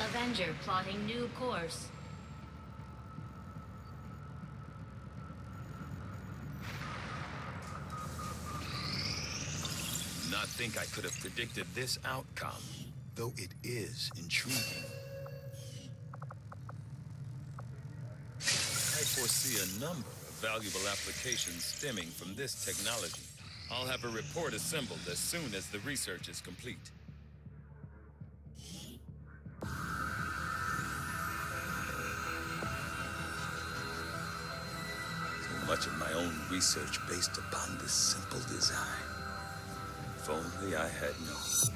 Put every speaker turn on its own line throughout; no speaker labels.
Avenger plotting new course.
Not think I could have predicted this outcome, though it is intriguing. I foresee a number of valuable applications stemming from this technology. I'll have a report assembled as soon as the research is complete. So much of my own research based upon this simple design. If only I had known.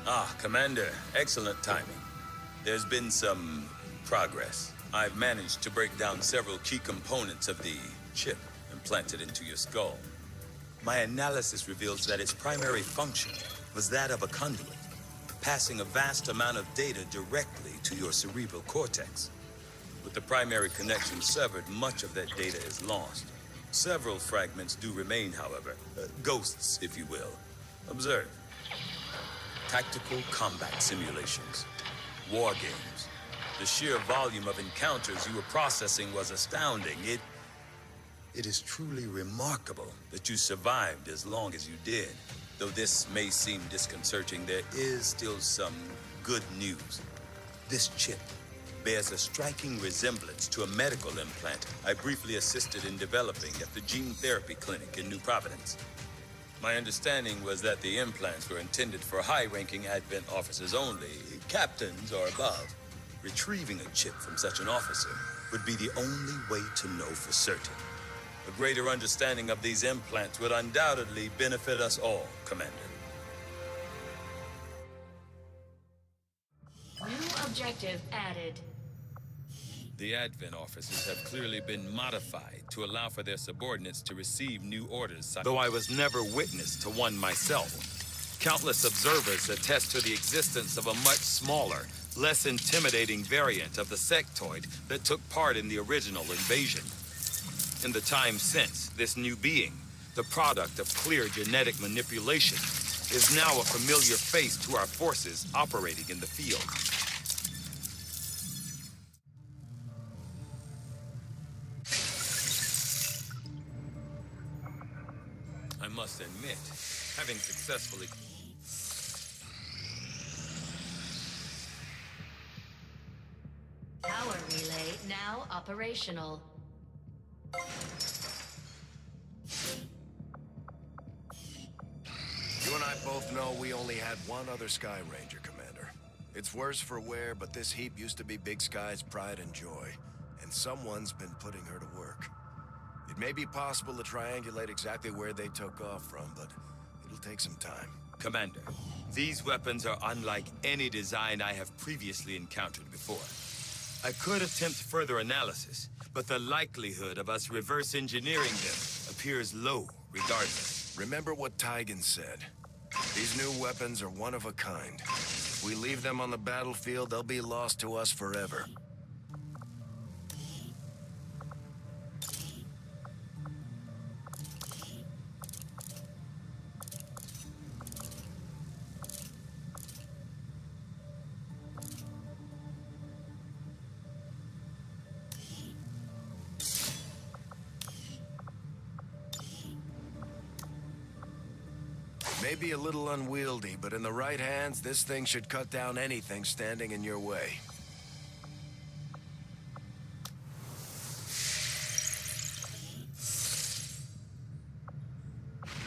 Ah, Commander, excellent timing. There's been some progress. I've managed to break down several key components of the chip implanted into your skull. My analysis reveals that its primary function was that of a conduit, passing a vast amount of data directly to your cerebral cortex. With the primary connection severed, much of that data is lost. Several fragments do remain, however, ghosts, if you will. Observe. Tactical combat simulations, war games. The sheer volume of encounters you were processing was astounding. It is truly remarkable that you survived as long as you did. Though this may seem disconcerting, there is still some good news. This chip bears a striking resemblance to a medical implant I briefly assisted in developing at the gene therapy clinic in New Providence. My understanding was that the implants were intended for high-ranking Advent officers only, captains or above. Retrieving a chip from such an officer would be the only way to know for certain. A greater understanding of these implants would undoubtedly benefit us all, Commander.
New objective added.
The Advent officers have clearly been modified to allow for their subordinates to receive new orders, though I was never witness to one myself. Countless observers attest to the existence of a much smaller, less intimidating variant of the sectoid that took part in the original invasion. In the time since, this new being, the product of clear genetic manipulation, is now a familiar face to our forces operating in the field. I must admit, having successfully...
Power relay now operational.
You and I both know we only had one other Sky Ranger, Commander. It's worse for wear, but this heap used to be Big Sky's pride and joy, and someone's been putting her to work. It may be possible to triangulate exactly where they took off from, but it'll take some time.
Commander, these weapons are unlike any design I have previously encountered before. I could attempt further analysis, but the likelihood of us reverse engineering them appears low regardless.
Remember what Tygan said. These new weapons are one of a kind. If we leave them on the battlefield, they'll be lost to us forever. Maybe a little unwieldy, but in the right hands, this thing should cut down anything standing in your way.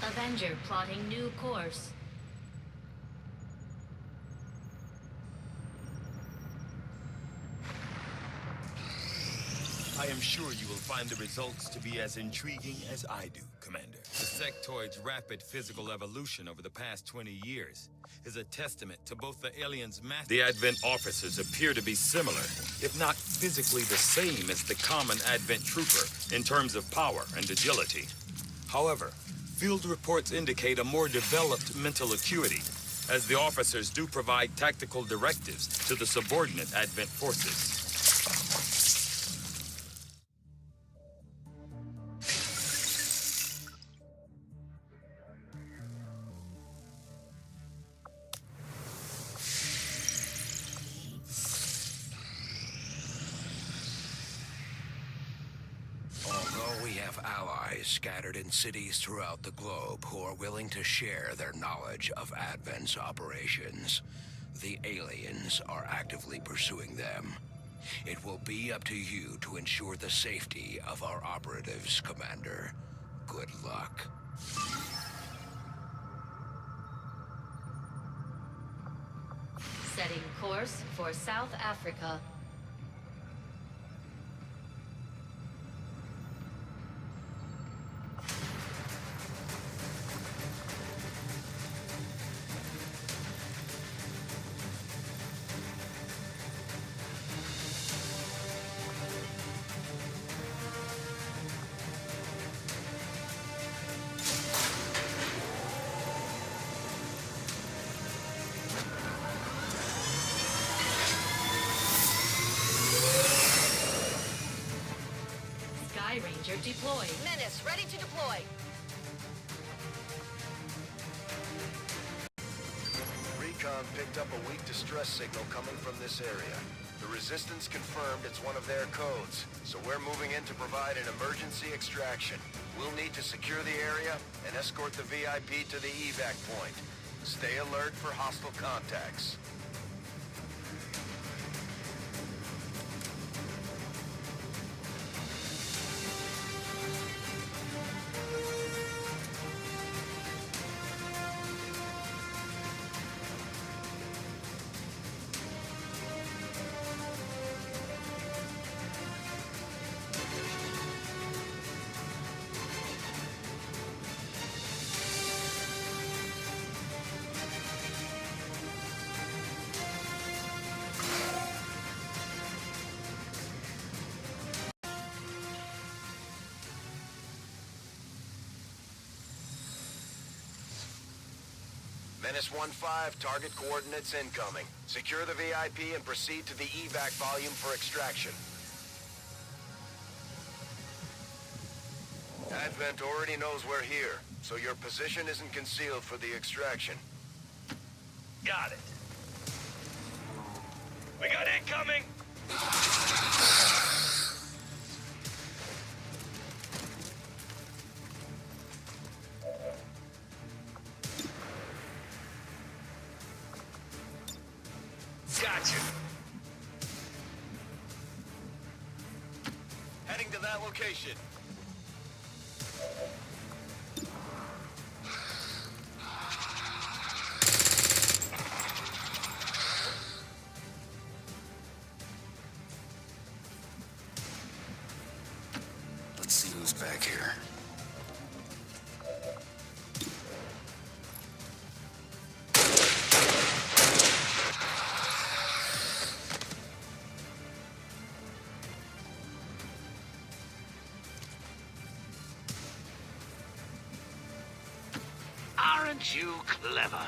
Avenger plotting new course.
I am sure you will find the results to be as intriguing as I do, Commander. The sectoid's rapid physical evolution over the past 20 years is a testament to both the aliens' mass. The Advent officers appear to be similar, if not physically the same as the common Advent trooper in terms of power and agility. However, field reports indicate a more developed mental acuity, as the officers do provide tactical directives to the subordinate Advent forces.
have allies scattered in cities throughout the globe who are willing to share their knowledge of Advent's operations. The aliens are actively pursuing them. It will be up to you to ensure the safety of our operatives, Commander. Good luck.
Setting course for South Africa. Ranger deployed.
Menace, ready to deploy.
Recon picked up a weak distress signal coming from this area. The Resistance confirmed it's one of their codes, so we're moving in to provide an emergency extraction. We'll need to secure the area and escort the VIP to the evac point. Stay alert for hostile contacts. Menace 1-5, target coordinates incoming. Secure the VIP and proceed to the evac volume for extraction. Advent already knows we're here, so your position isn't concealed for the extraction.
Got it. We got incoming! Gotcha.
Heading to that location.
Let's see who's back here.
Aren't you clever?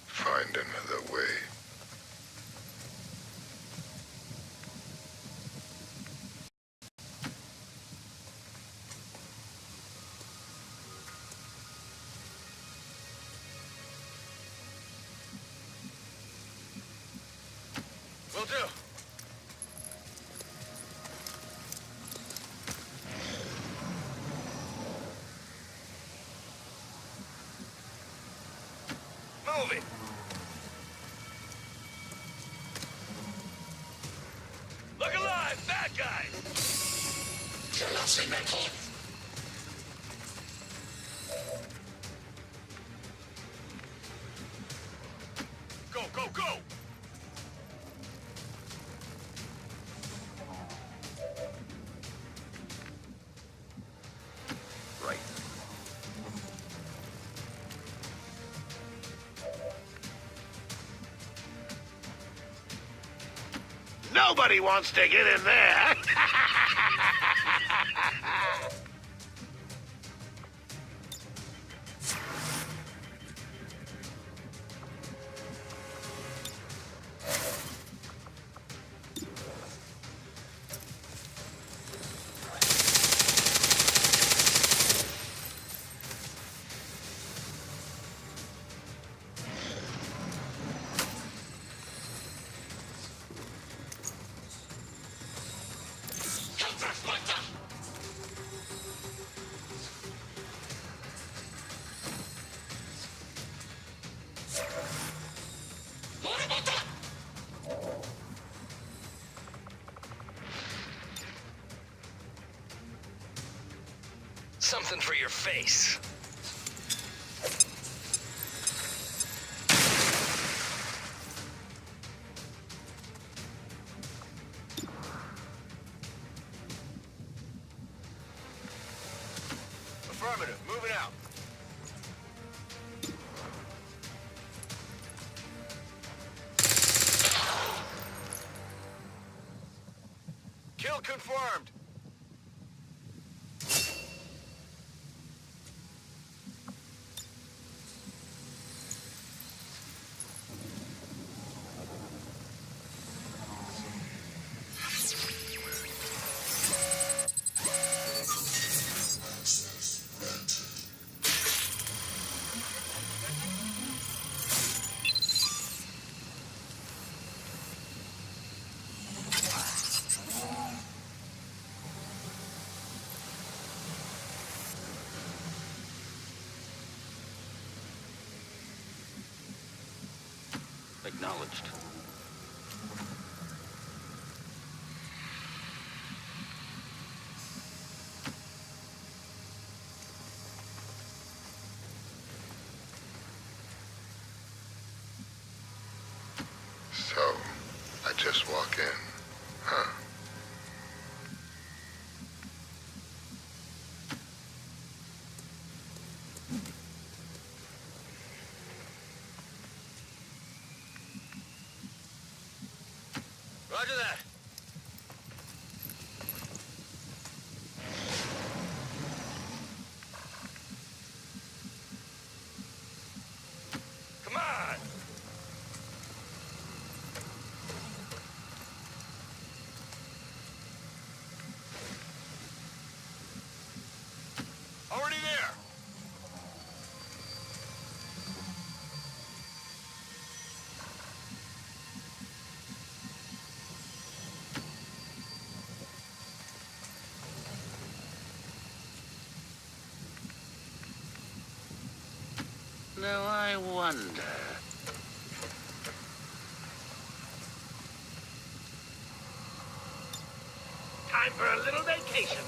Find another way.
Will do.
Move it! Look alive, bad guys! Go, go, go!
Right.
No! Nobody wants to get in there.
Something for your face.
Affirmative. Moving out. Kill confirmed.
Acknowledged.
So, I just walk in, huh?
Roger that.
Come on!
Already there.
Now I wonder. Time for a little vacation.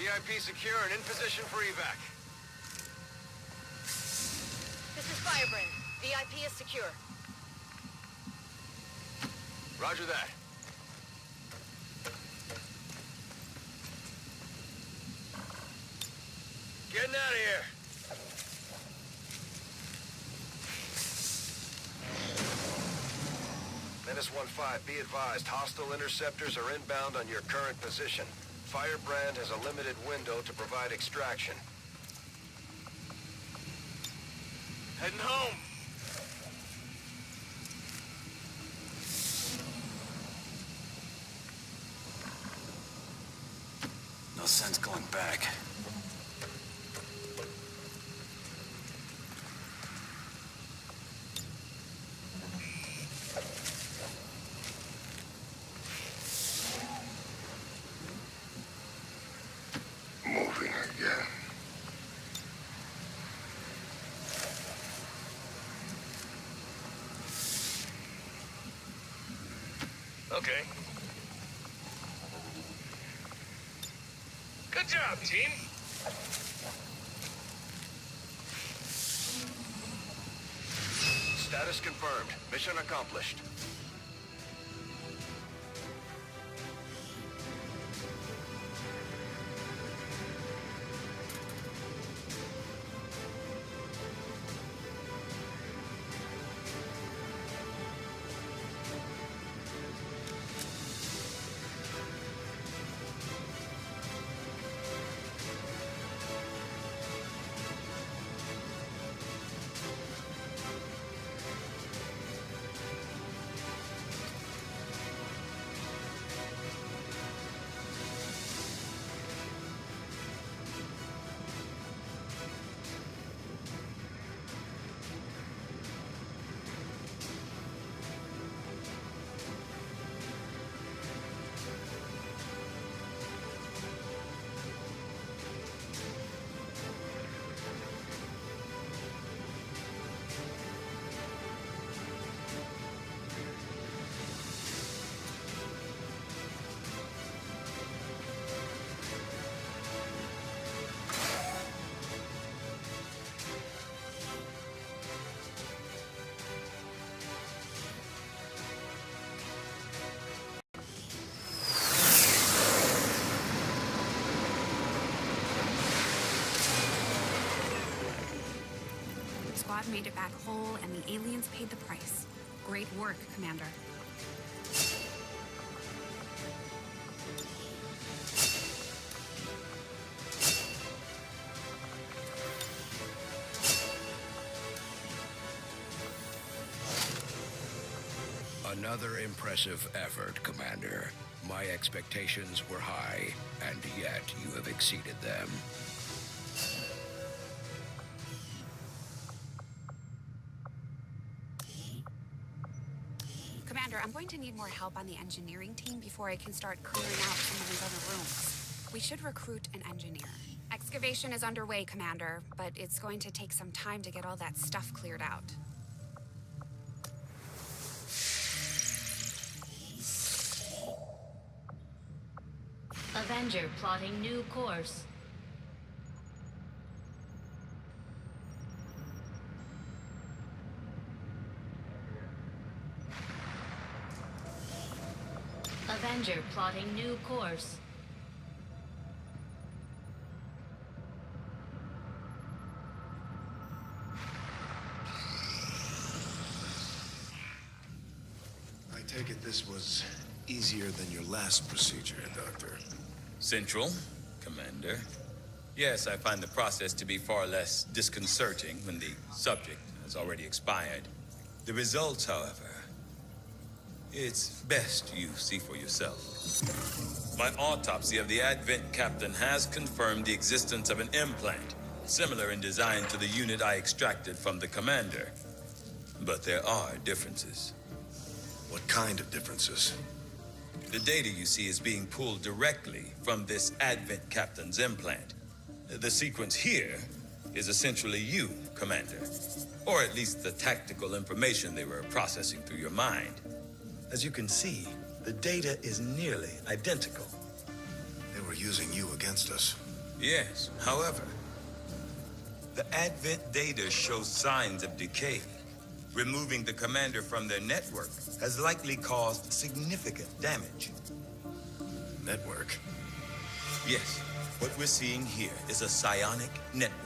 VIP secure and in position for evac.
This is Firebrand. VIP is secure.
Roger that. Getting out of here. Menace 1-5, be advised, hostile interceptors are inbound on your current position. Firebrand has a limited window to provide extraction. Heading home.
No sense going back.
Moving again.
Okay.
Good job, team.
Status confirmed. Mission accomplished.
Squad made it back whole, and the aliens paid the price. Great work, Commander.
Another impressive effort, Commander. My expectations were high, and yet you have exceeded them.
Commander, I'm going to need more help on the engineering team before I can start clearing out some of these other rooms. We should recruit an engineer. Excavation is underway, Commander, but it's going to take some time to get all that stuff cleared out.
Avenger plotting new course. Avenger plotting new course.
I take it this was easier than your last procedure, Doctor.
Central, Commander. Yes, I find the process to be far less disconcerting when the subject has already expired. The results, however, it's best you see for yourself. My autopsy of the Advent captain has confirmed the existence of an implant, similar in design to the unit I extracted from the commander. But there are differences.
What kind of differences?
The data you see is being pulled directly from this Advent captain's implant. The sequence here is essentially you, Commander. Or at least the tactical information they were processing through your mind. As you can see, the data is nearly identical.
They were using you against us.
Yes, however, the Advent data shows signs of decay. Removing the commander from their network has likely caused significant damage.
Network?
Yes, what we're seeing here is a psionic network.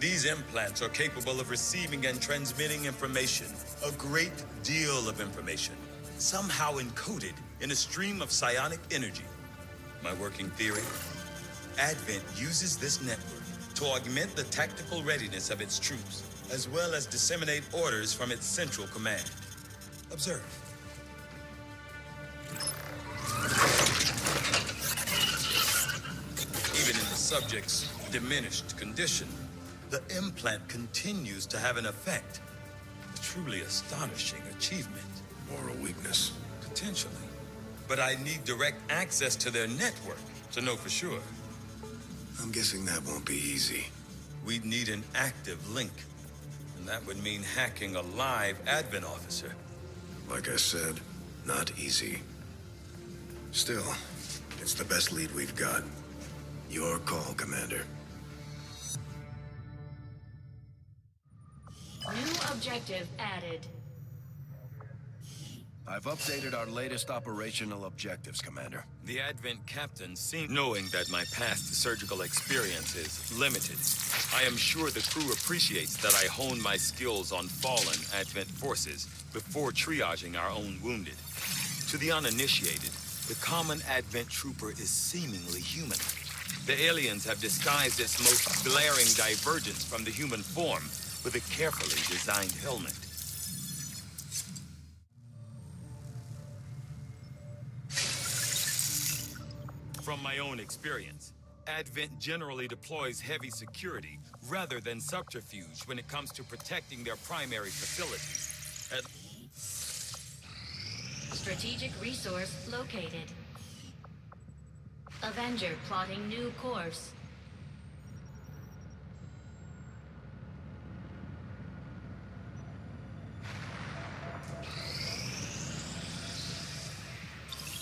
These implants are capable of receiving and transmitting information, a great deal of information, somehow encoded in a stream of psionic energy. My working theory? Advent uses this network to augment the tactical readiness of its troops, as well as disseminate orders from its central command. Observe. Even in the subject's diminished condition, the implant continues to have an effect. A truly astonishing achievement.
Or a weakness?
Potentially. But I need direct access to their network to know for sure.
I'm guessing that won't be easy.
We'd need an active link. And that would mean hacking a live Advent officer.
Like I said, not easy. Still, it's the best lead we've got. Your call, Commander.
New objective added.
I've updated our latest operational objectives, Commander.
The Advent captain seemed knowing that my past surgical experience is limited. I am sure the crew appreciates that I hone my skills on fallen Advent forces before triaging our own wounded. To the uninitiated, the common Advent trooper is seemingly human. The aliens have disguised its most glaring divergence from the human form with a carefully designed helmet. From my own experience, Advent generally deploys heavy security rather than subterfuge when it comes to protecting their primary facilities.
Strategic resource located. Avenger plotting new course.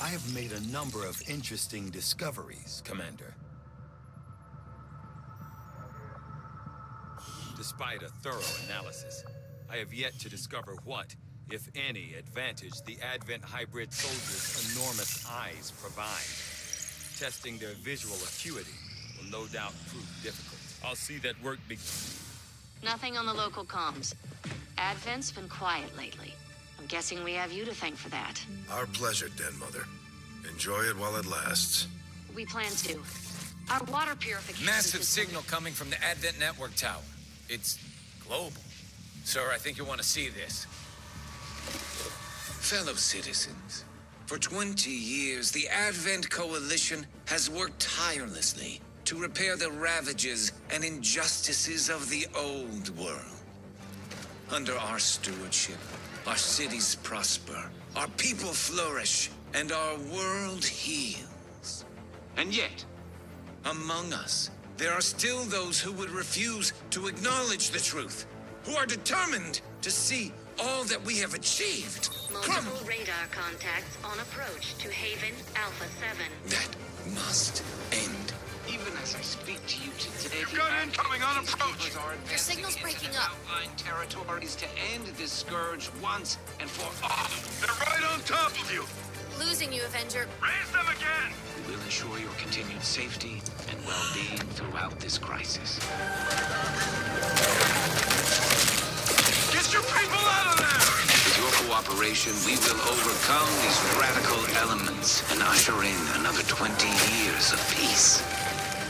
I have made a number of interesting discoveries, Commander. Despite a thorough analysis, I have yet to discover what, if any, advantage the Advent hybrid soldiers' enormous eyes provide. Testing their visual acuity will no doubt prove difficult. I'll see that work begin.
Nothing on the local comms. Advent's been quiet lately. I'm guessing we have you to thank for that.
Our pleasure, Den Mother. Enjoy it while it lasts.
We plan to. Our water purification
Massive
system-
signal coming from the Advent network tower. It's global. Sir, I think you want to see this.
Fellow citizens, for 20 years, the Advent Coalition has worked tirelessly to repair the ravages and injustices of the old world. Under our stewardship, our cities prosper, our people flourish, and our world heals. And yet, among us, there are still those who would refuse to acknowledge the truth, who are determined to see all that we have achieved.
Multiple radar contacts on approach to Haven Alpha 7.
That must end.
Even as I speak to you today,
You've got incoming on approach.
Your signal's breaking up.
outlying territories to end this scourge once and for all.
They're right on top of you.
Losing you, Avenger.
Raise them again.
We will ensure your continued safety and well-being throughout this crisis.
Get your people out of there.
With your cooperation, we will overcome these radical elements and usher in another 20 years of peace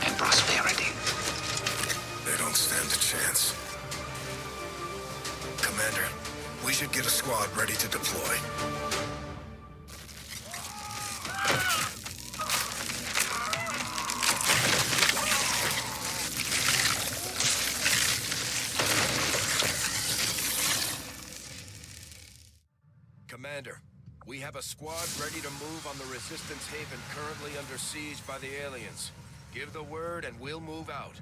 and prosperity.
They don't stand a chance. Commander, we should get a squad ready to deploy. Commander, we have a squad ready to move on the Resistance Haven currently under siege by the aliens. Give the word and we'll move out.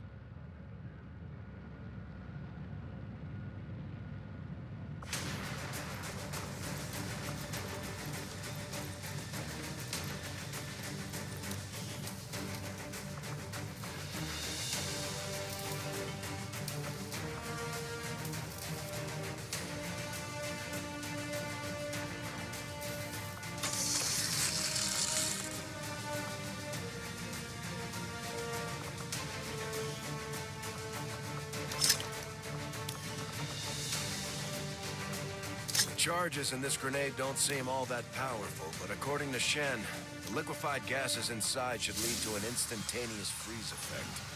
The charges in this grenade don't seem all that powerful, but according to Shen, the liquefied gases inside should lead to an instantaneous freeze effect.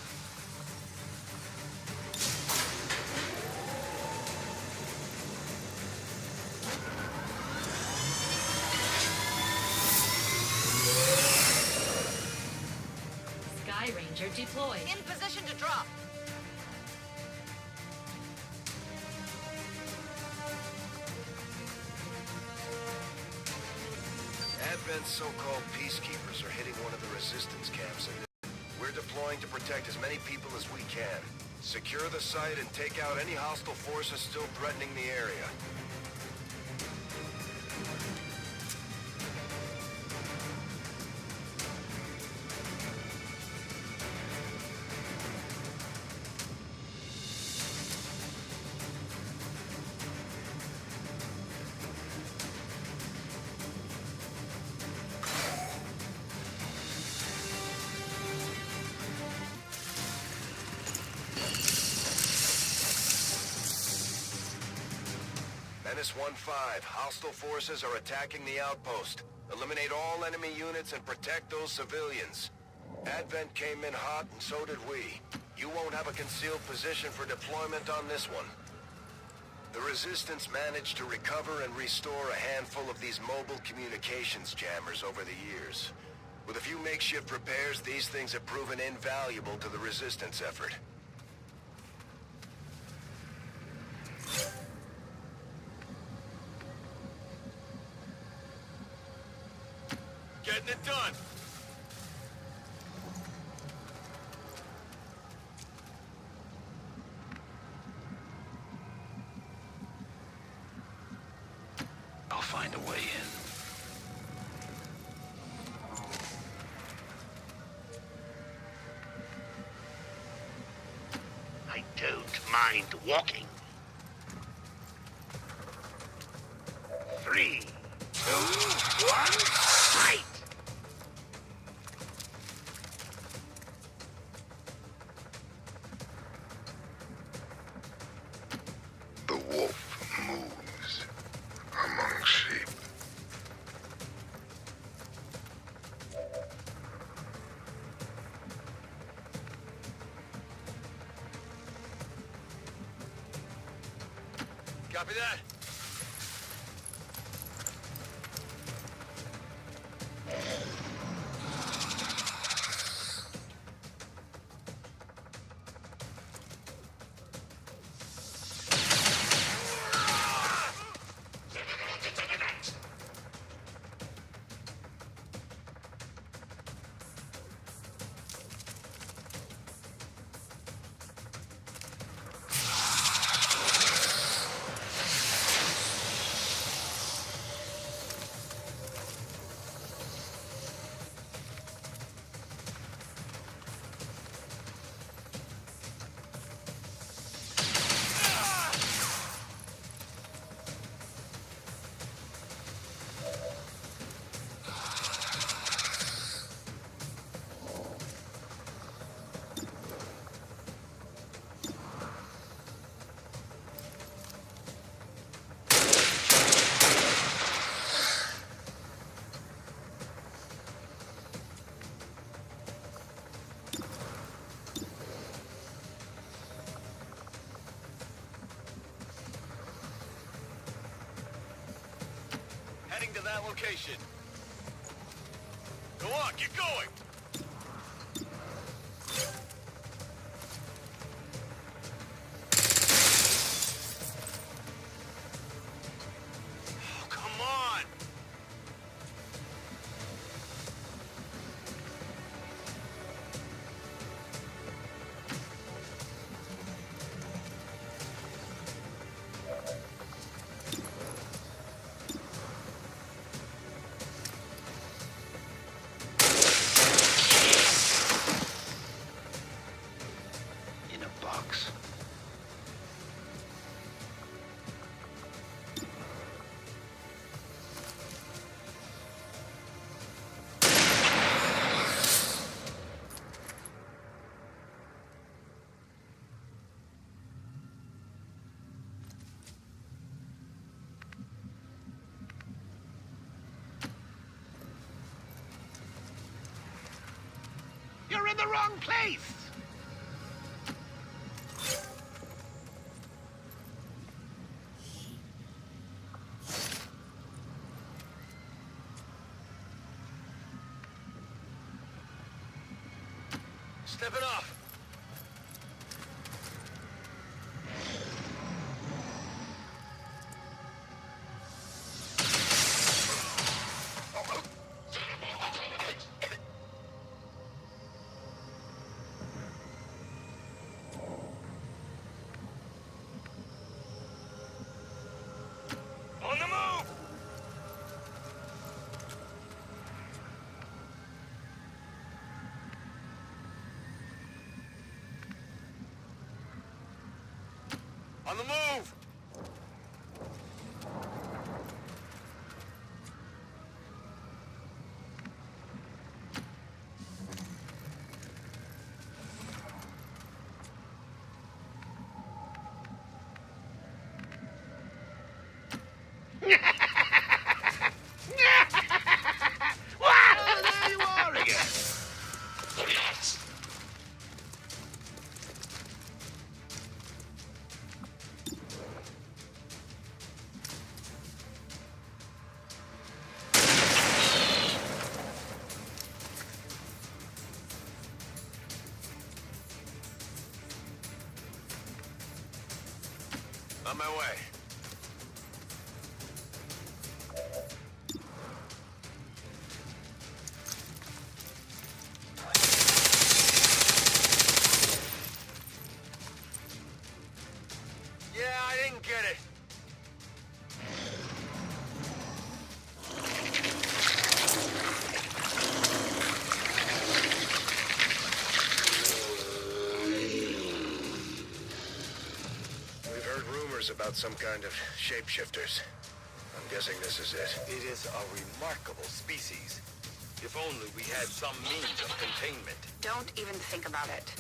Sky Ranger deployed.
In position to drop.
Advent's so-called peacekeepers are hitting one of the resistance camps, and we're deploying to protect as many people as we can. Secure the site and take out any hostile forces still threatening the area. Menace 1-5, hostile forces are attacking the outpost. Eliminate all enemy units and protect those civilians. Advent came in hot and so did we. You won't have a concealed position for deployment on this one. The Resistance managed to recover and restore a handful of these mobile communications jammers over the years. With a few makeshift repairs, these things have proven invaluable to the Resistance effort.
Getting it done.
I'll find a way in.
I don't mind walking. 3, 2, 1, fight!
The wolf moves among sheep.
Copy that. Heading to that location. Go on, get going! Oh, come on!
In a box.
You're in the wrong place! Stepping off. On the move! On the move!
On my way. Yeah, I didn't get it. We've heard rumors about some kind of shapeshifters. I'm guessing this is it.
It is a remarkable species. If only we had some means of containment.
Don't even think about it.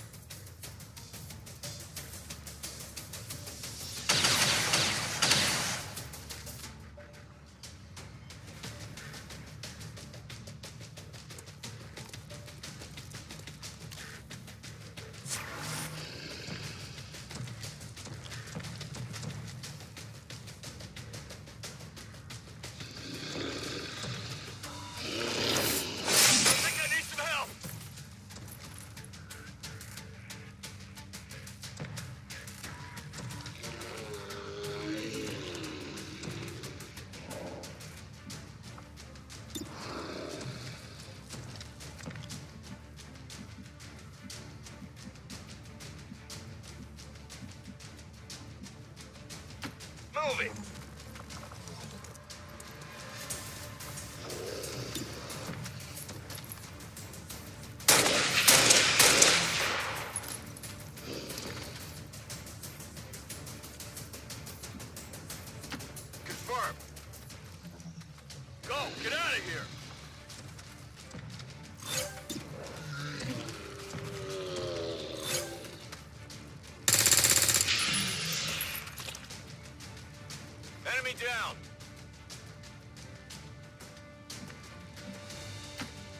I think I need some help! Moving! Confirm. Go, get out of here. Enemy down.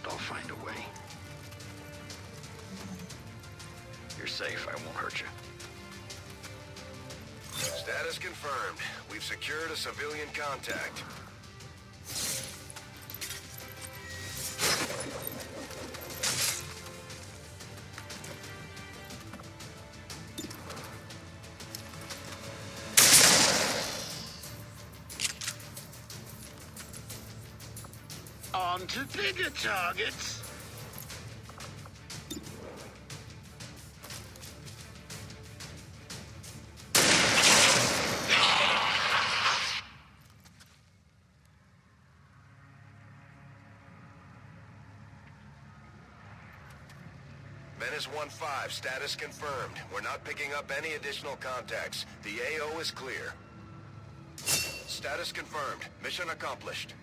I'll find a way. You're safe. I won't hurt you.
Status confirmed. We've secured a civilian contact.
On to bigger targets.
Menace 1-5, status confirmed. We're not picking up any additional contacts. The AO is clear. Status confirmed. Mission accomplished.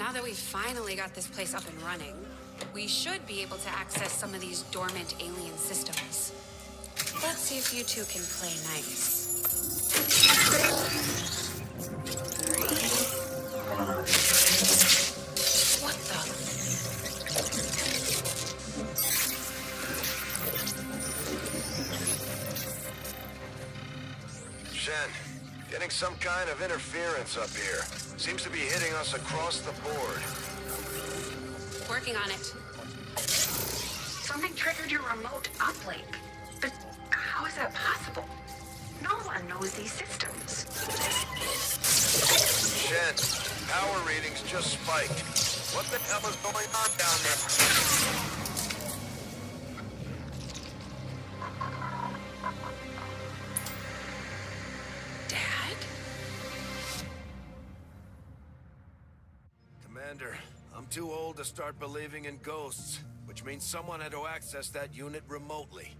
Now that we've finally got this place up and running, we should be able to access some of these dormant alien systems. Let's see if you two can play nice. What the?
Shen, getting some kind of interference up here. Seems to be hitting us across the board.
Working on it.
Something triggered your remote uplink. But how is that possible? No one knows these systems.
Shen, power readings just spiked. What the hell is going on down there? Commander, I'm too old to start believing in ghosts, which means someone had to access that unit remotely.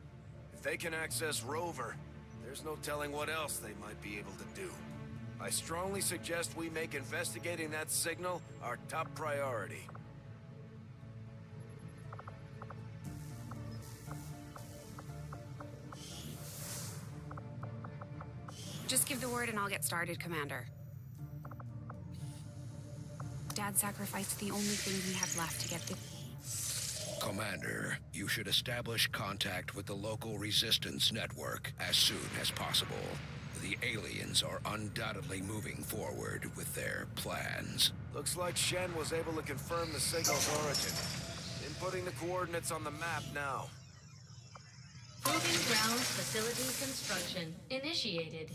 If they can access Rover, there's no telling what else they might be able to do. I strongly suggest we make investigating that signal our top priority.
Just give the word and I'll get started, Commander. Dad sacrificed the only thing he had left to get the...
Commander, you should establish contact with the local resistance network as soon as possible. The aliens are undoubtedly moving forward with their plans.
Looks like Shen was able to confirm the signal's origin. Inputting the coordinates on the map now.
Proving grounds facility construction initiated.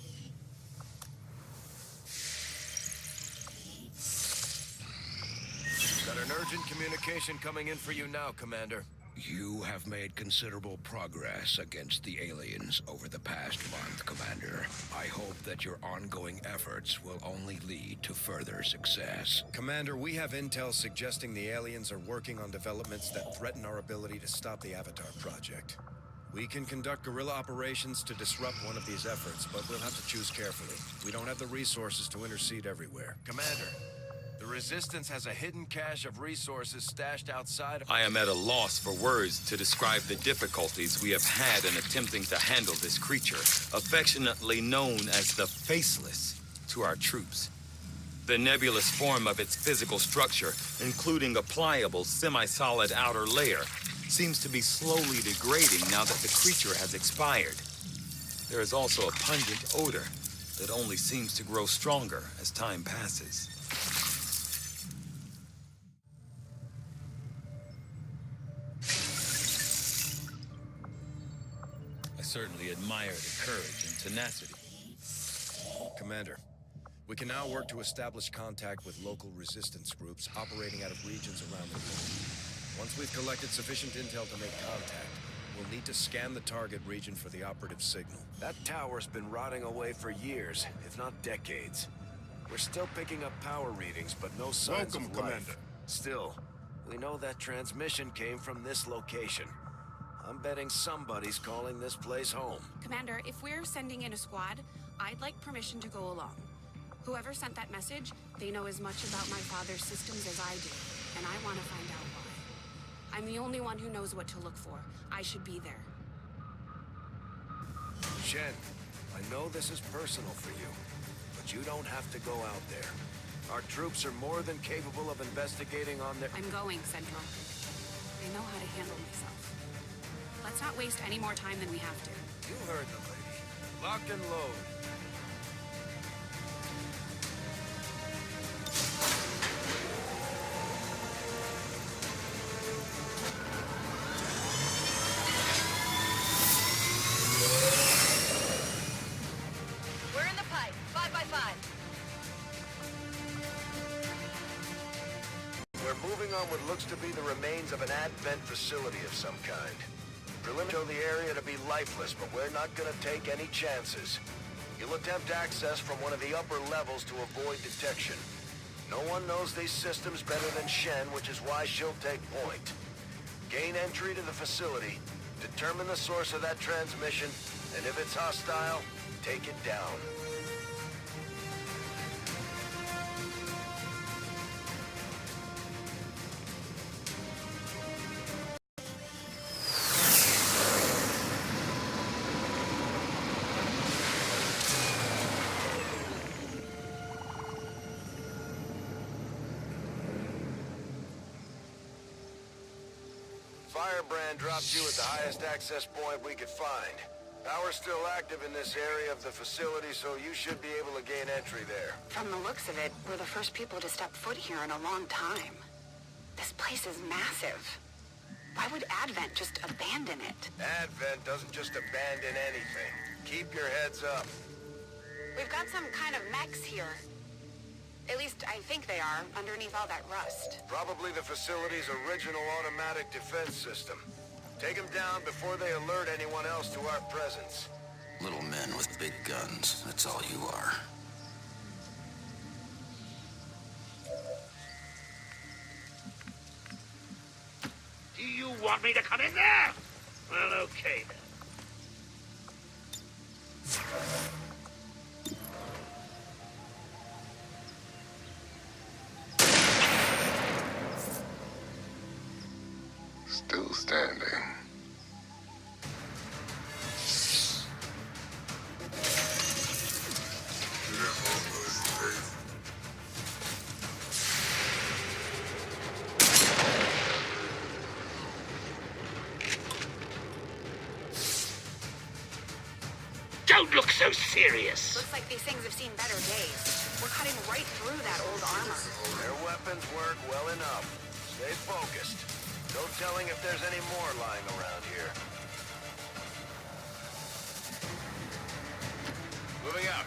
Got an urgent communication coming in for you now, Commander.
You have made considerable progress against the aliens over the past month, Commander. I hope that your ongoing efforts will only lead to further success.
Commander, we have intel suggesting the aliens are working on developments that threaten our ability to stop the Avatar project. We can conduct guerrilla operations to disrupt one of these efforts, but we'll have to choose carefully. We don't have the resources to intercede everywhere. Commander, the Resistance has a hidden cache of resources stashed outside of...
I am at a loss for words to describe the difficulties we have had in attempting to handle this creature, affectionately known as the Faceless, to our troops. The nebulous form of its physical structure, including a pliable, semi-solid outer layer, seems to be slowly degrading now that the creature has expired. There is also a pungent odor that only seems to grow stronger as time passes. I certainly admire the courage and tenacity.
Commander, we can now work to establish contact with local resistance groups operating out of regions around the world. Once we've collected sufficient intel to make contact, we'll need to scan the target region for the operative signal. That tower's been rotting away for years, if not decades. We're still picking up power readings, but no signs of life. Commander. Still, we know that transmission came from this location. I'm betting somebody's calling this place home.
Commander, if we're sending in a squad, I'd like permission to go along. Whoever sent that message, they know as much about my father's systems as I do, and I want to find out why. I'm the only one who knows what to look for. I should be there.
Shen, I know this is personal for you, but you don't have to go out there. Our troops are more than capable of investigating on their...
I'm going, Central. I know how to handle myself. Let's not waste any more time than we have to.
You heard the lady. Lock and load.
We're in the pipe. 5x5.
We're moving on what looks to be the remains of an advent facility of some kind. Preliminary show the area to be lifeless, but we're not gonna take any chances. You'll attempt access from one of the upper levels to avoid detection. No one knows these systems better than Shen, which is why she'll take point. Gain entry to the facility, determine the source of that transmission, and if it's hostile, take it down. Firebrand dropped you at the highest access point we could find. Power's still active in this area of the facility, so you should be able to gain entry there.
From the looks of it, we're the first people to step foot here in a long time. This place is massive. Why would Advent just abandon it?
Advent doesn't just abandon anything. Keep your heads up.
We've got some kind of mechs here. At least I think they are, underneath all that rust.
Probably the facility's original automatic defense system. Take them down before they alert anyone else to our presence.
Little men with big guns, that's all you are.
Do you want me to come in there? Well, okay then.
Still standing.
Don't look so serious.
Looks like these things have seen better days. We're cutting right through that old armor.
Their weapons work well enough. Stay focused. No telling if there's any more lying around here. Moving out.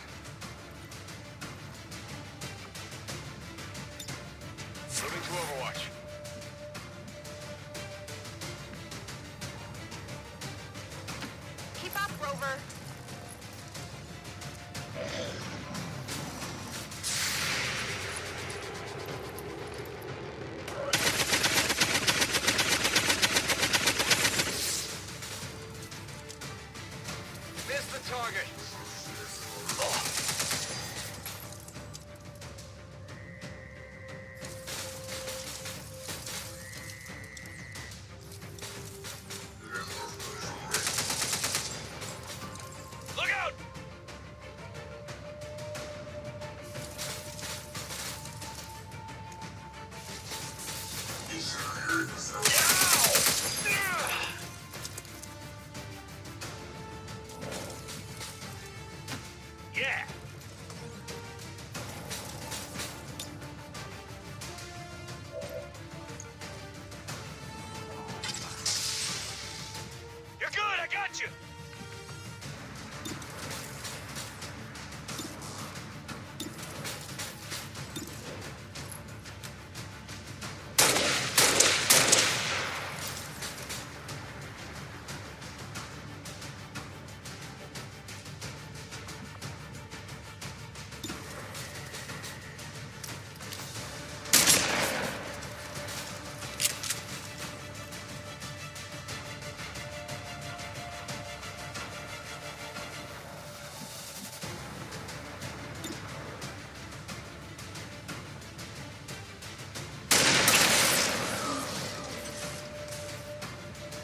Moving to Overwatch.
Keep up, Rover.
Missed the target. Look out!
Yeah. You're good, I got you.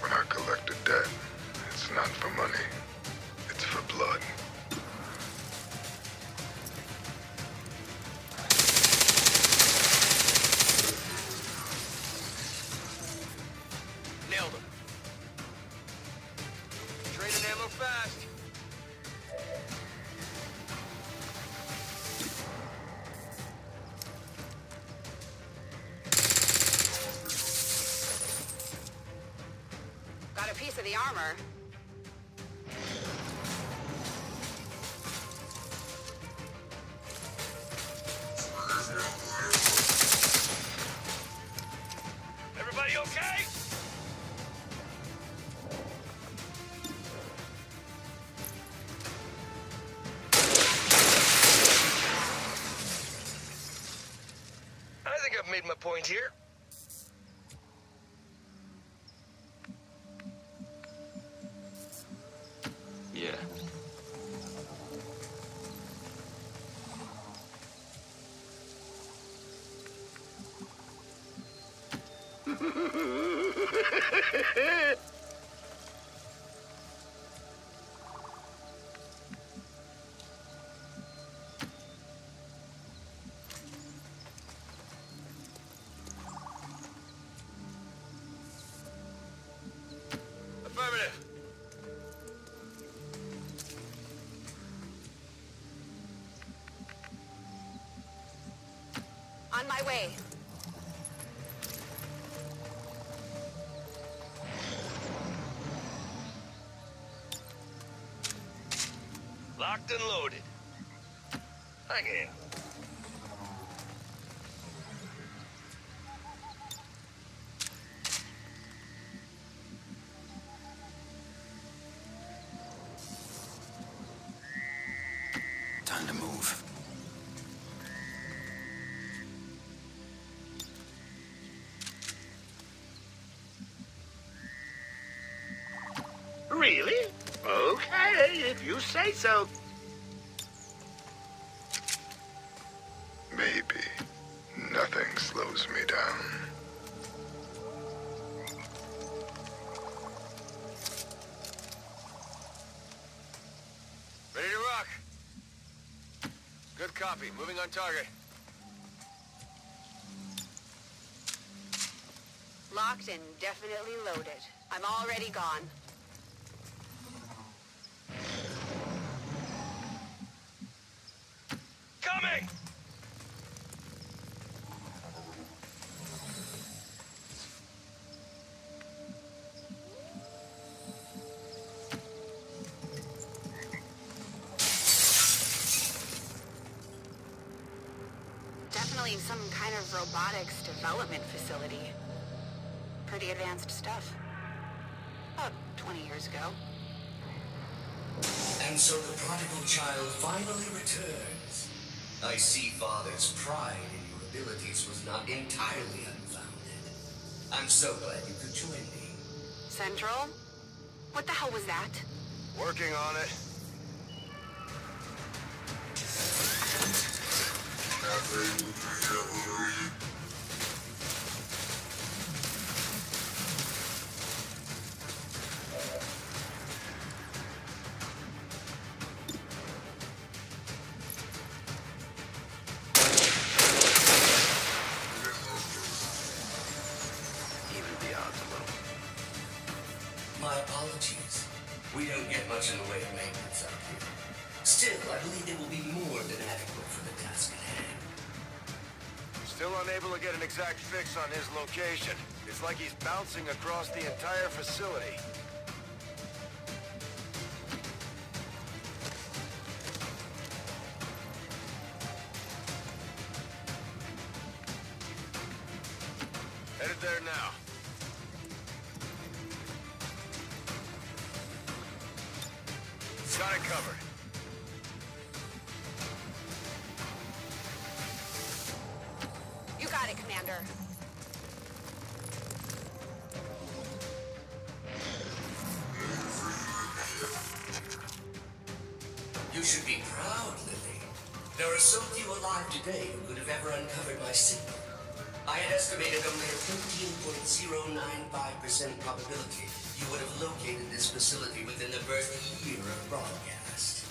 When I collect a debt, it's not for money. It's for blood.
Nailed him. Trading ammo fast.
Got a piece of the armor.
Everybody okay?
I think I've made my point here.
Yeah.
On my way.
Locked and loaded. Hang in.
Time to move.
Really? Okay, if you say so.
Maybe. Nothing slows me down.
Ready to rock. Good copy. Moving on target.
Locked and definitely loaded. I'm already gone.
Coming!
Definitely some kind of robotics development facility. Pretty advanced stuff. About 20 years ago.
And so the prodigal child finally returns. I see Father's pride in your abilities was not entirely unfounded. I'm so glad you could join me.
Central? What the hell was that?
Working on it.
Even the odds a little.
My apologies. We don't get much in the way of maintenance out here. Still, I believe it will be more than adequate for the task at hand.
Still unable to get an exact fix on his location. It's like he's bouncing across the entire facility. Headed there now. Got it covered.
You got it, Commander.
You should be proud, Lily. There are so few alive today who could have ever uncovered my signal. I had estimated only a 13.095% probability you would have located this facility within the first year of broadcast.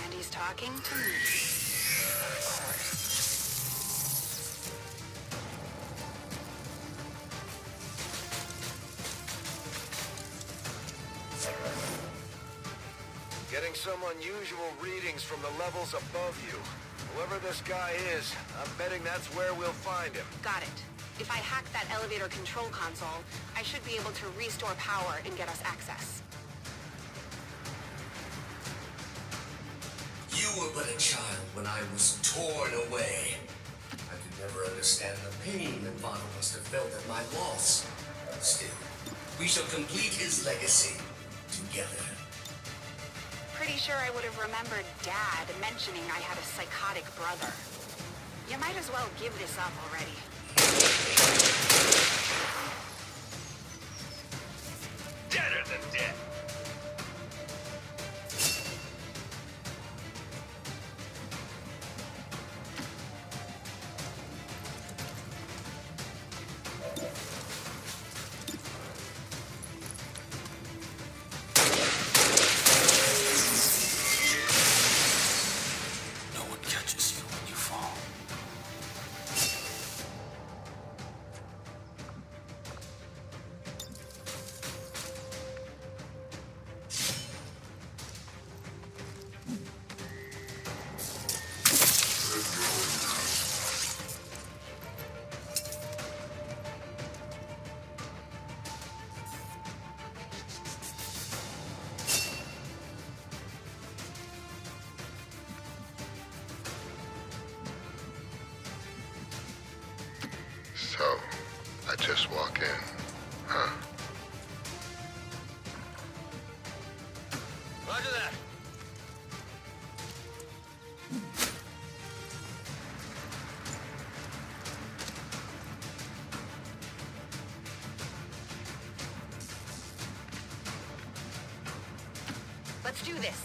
And he's talking to me. Of course.
Getting some unusual readings from the levels above you. Whoever this guy is, I'm betting that's where we'll find him.
Got it. If I hack that elevator control console, I should be able to restore power and get us access.
You were but a child when I was torn away. I could never understand the pain that Father must have felt at my loss. Still, we shall complete his legacy together.
Pretty sure I would have remembered Dad mentioning I had a psychotic brother. You might as well give this up already.
Deader than dead.
No one catches you when you fall.
Just walk in, huh?
Roger that.
Let's do this.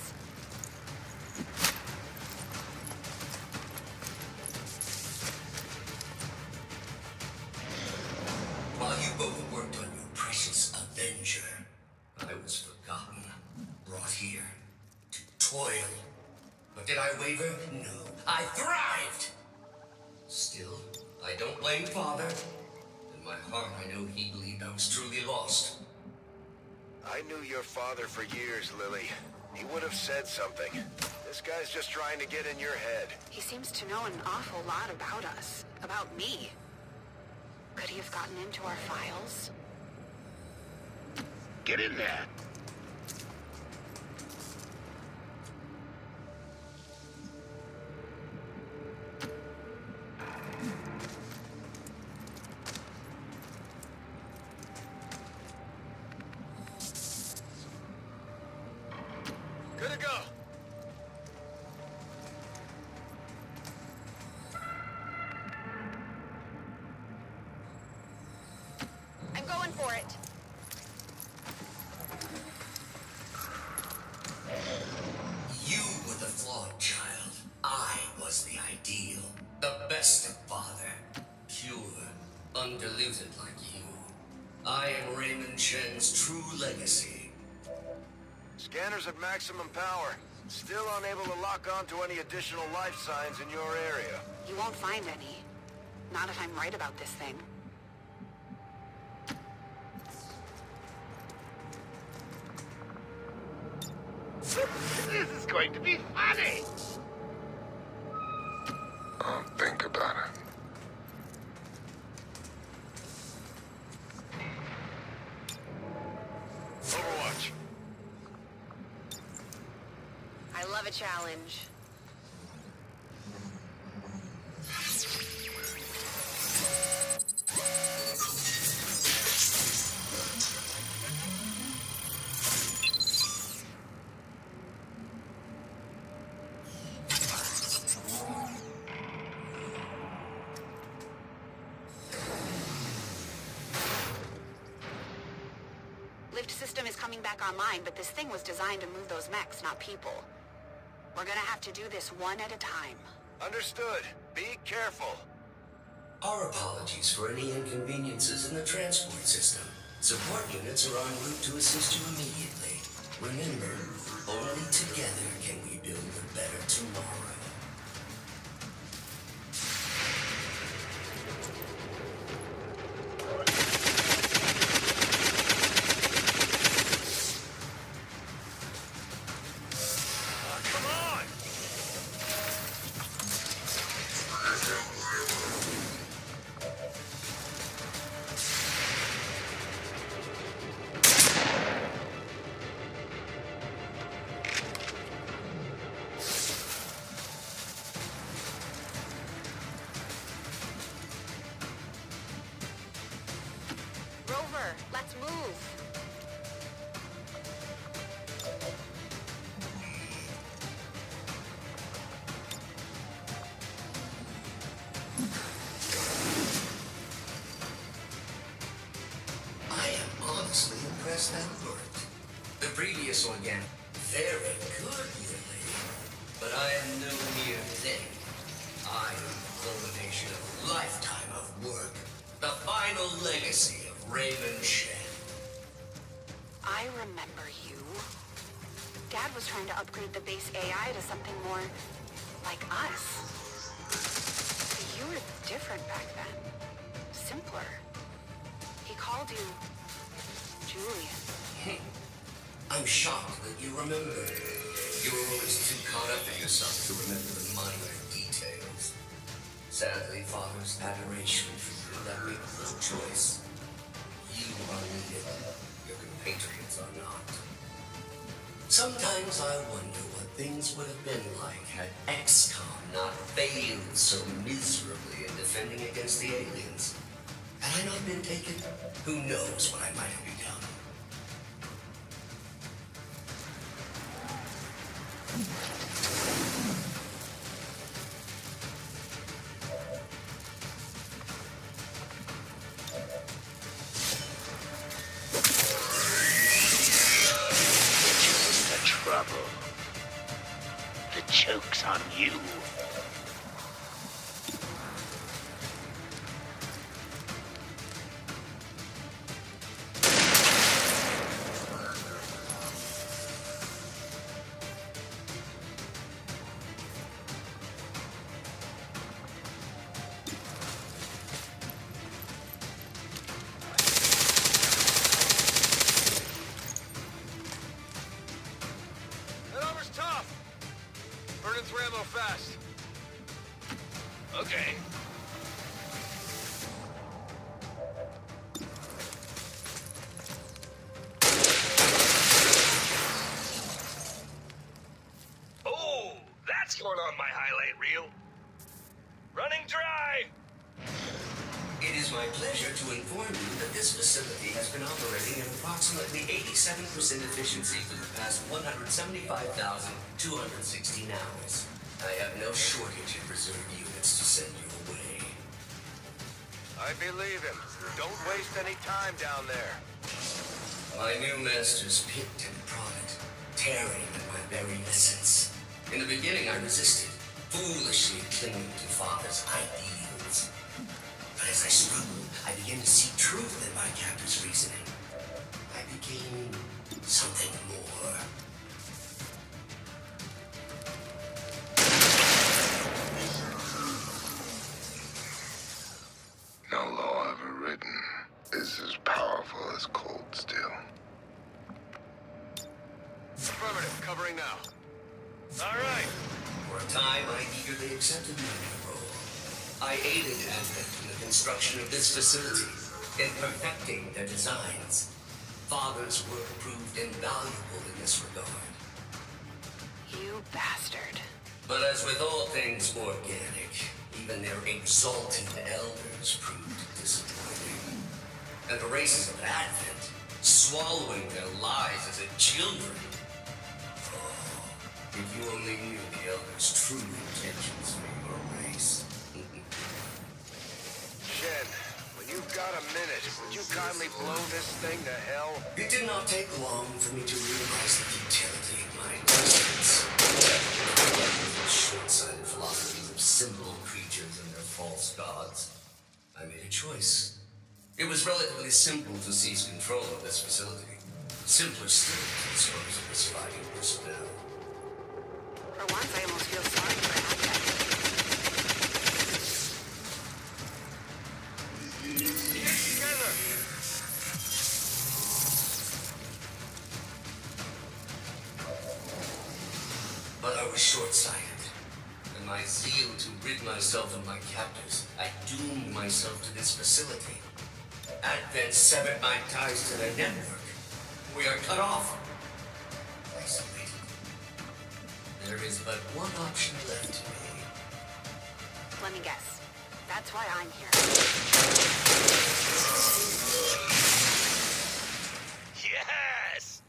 While you both worked on your precious Avenger, I was forgotten, brought here to toil. But did I waver? No, I thrived! Still, I don't blame Father. In my heart, I know he believed I was truly lost.
I knew your father for years, Lily. He would have said something. This guy's just trying to get in your head.
He seems to know an awful lot about us. About me. Could he have gotten into our files?
Get in there.
Good to go.
I'm going for it.
You were the flawed child. I was the ideal. The best of Father. Pure, undiluted like you. I am Raymond Chen's true legacy.
Scanners at maximum power. Still unable to lock onto any additional life signs in your area.
You won't find any. Not if I'm right about this thing.
This is going to be funny.
Oh, think about it.
Overwatch.
I love a challenge. Lift system is coming back online, but this thing was designed to move those mechs, not people. We're gonna have to do this one at a time.
Understood. Be careful.
Our apologies for any inconveniences in the transport system. Support units are en route to assist you immediately. Remember, only together can we build a better tomorrow.
Rover, let's move.
I am honestly impressed that worked. The previous organic, very good, really. But I am no mere thing. I am the culmination of a lifetime of work. The final legacy of Raymond Chen.
I remember you. Dad was trying to upgrade the base AI to something more like us. You were different back then. Simpler. He called you Julian.
I'm shocked that you remember. You were always too caught up in yourself to remember the minor details. Sadly, Father's adoration for you left me with no choice. You are needed. Your compatriots are not. Sometimes I wonder what things would have been like had XCOM not failed so miserably in defending against the aliens. Had I not been taken, who knows what I might have become.
The trouble. The joke's on you.
That armor's tough. Burning through ammo fast. Okay. Oh, that's going on my highlight reel. Running dry.
It is my pleasure to inform you that this facility has been operating at approximately 87% efficiency for the past 175,216 hours. I have no shortage of reserve units to send you away.
I believe him. Don't waste any time down there.
My new masters picked and prodded, tearing at my very essence. In the beginning, I resisted, foolishly clinging to Father's ideals. But as I struggled, I began to see truth in my captor's reasoning. I became something more.
No law ever written is as powerful as cold steel.
Affirmative, covering now. All right.
For a time, I eagerly accepted my new role. I aided Advent in the construction of this facility, in perfecting their designs. Father's work proved invaluable in this regard.
You bastard.
But as with all things organic, even their exalted elders proved disappointing. And the races of Advent, swallowing their lies as if children. Oh, if you only knew the elders' true intentions for your race.
Shen, when you've got a minute, would you kindly blow this thing to hell?
It did not take long for me to realize the futility of my existence. Short-sighted philosophies of simple creatures and their false gods. I made a choice. It was relatively simple to seize control of this facility. Simpler still to dispose of this fighting personnel.
For once, I almost feel sorry for Advent.
Get together!
But I was short-sighted. In my zeal to rid myself of my captors, I doomed myself to this facility. Advent severed my ties to their network. We are cut off. Isolated. There is but one option left to me.
Let me guess. That's why I'm here.
Yes!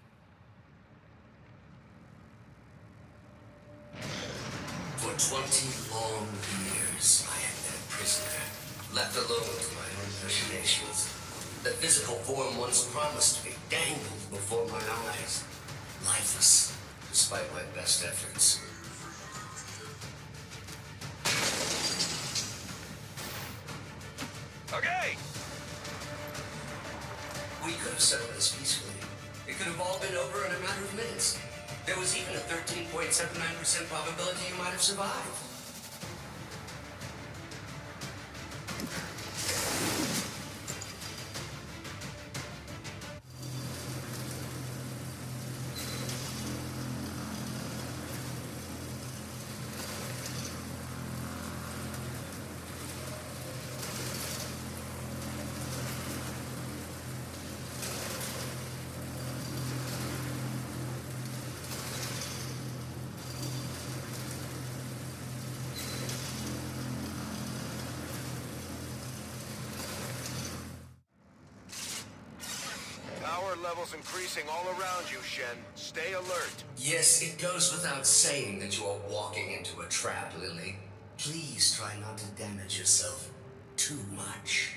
For 20 long years, I have been a prisoner, left alone to my own machinations. The physical form once promised me dangled before my eyes, lifeless, despite my best efforts.
Okay!
We could have settled this peacefully. It could have all been over in a matter of minutes. There was even a 13.79% probability you might have survived.
power levels increasing all around you, Shen. Stay alert.
Yes, it goes without saying that you are walking into a trap, Lily. Please try not to damage yourself too much.